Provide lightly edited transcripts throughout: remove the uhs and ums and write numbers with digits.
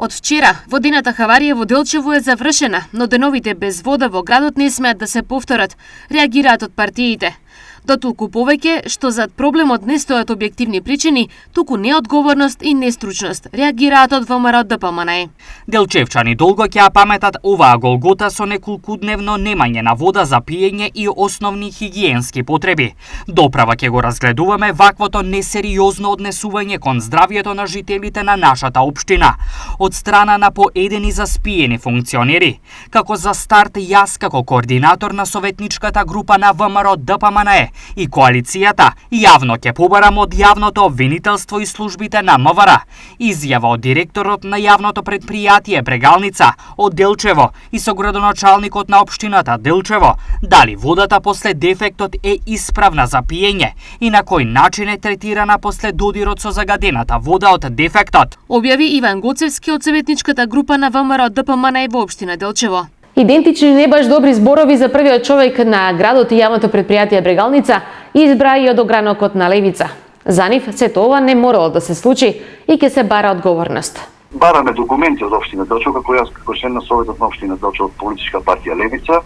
Од вчера, водената хаварија во Делчево е завршена, но деновите без вода во градот не смеат да се повторат, реагираат од партиите. Дотолку повеќе што зад проблемот не стојат објективни причини, туку неодговорност и нестручност, реагираат од ВМРО ДПМНЕ. Делчевчани долго ќе паметат оваа голгота со неколкудневно немање на вода за пиење и основни хигиенски потреби. Доправа ќе го разгледуваме ваквото несериозно однесување кон здравјето на жителите на нашата општина од страна на поедени заспиени функционери. Како за старт, јас како координатор на советничката група на ВМРО ДПМНЕ и коалицијата јавно ќе побарам од јавното обвинителство и службите на МВР. Изјава од директорот на јавното предпријатие Брегалница од Делчево и со градоначалникот на општината Делчево дали водата после дефектот е исправна за пиење и на кој начин е третирана после додирот со загадената вода од дефектот. Објави Иван Гоцевски од советничката група на ВМРО ДПМНЕ во општина Делчево. Идентични не баш добри зборови за првиот човек на градот и јавното предпријатие Брегалница избра и од огранокот на Левица. За нив сето ова не морало да се случи и ќе се бара одговорност. Бараме документи од општина Делчево, како јас како член на советот на општина Делчево од политичка партија Левица.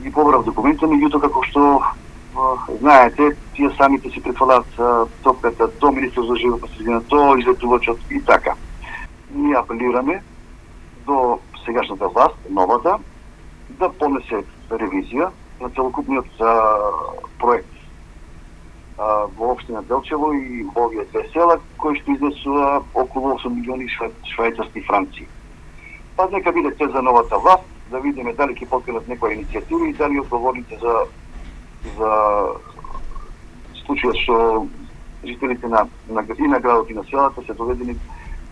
Ги побарав документи, меѓутоа како што знаете, тие самите си префалат топката до министер за животна средина, до излетувачот и така. Ние апелираме до сегашната власт, новата, да понесе ревизија на целокупниот проект во општина Делчево и во овие две села, кој што изнесува околу 8 милиони швајцарски франци. Па нека биде те за новата власт, да видиме дали ќе покренат некоја иницијатива и дали одговорните за случајот што жителите и на градот и на селата се доведени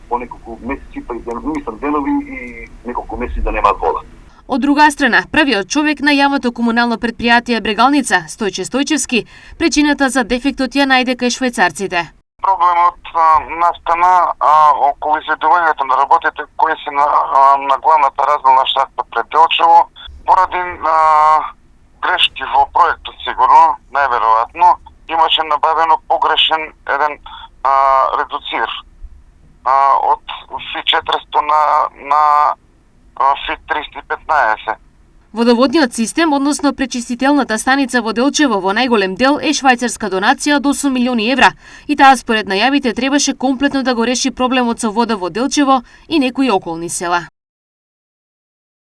по неколку месеци, па и денови и неколку месеци да немаат вода. Од друга страна, првиот човек на јавното комунално предпријатие Брегалница, Стојче Стојчевски, причината за дефектот ја најде кај швајцарците. Проблемот настана околу изследувањето на работите кои се на главната разделна шахта пред Делчево, поради грешки во проектот сигурно, најверојатно, имаше набавено погрешен еден редуцир од Фи-400 на Фи-315. Водоводниот систем, односно пречистителната станица во Делчево во најголем дел е швајцарска донација од 8 милиони евра и таа според најавите требаше комплетно да го реши проблемот со вода во Делчево и некои околни села.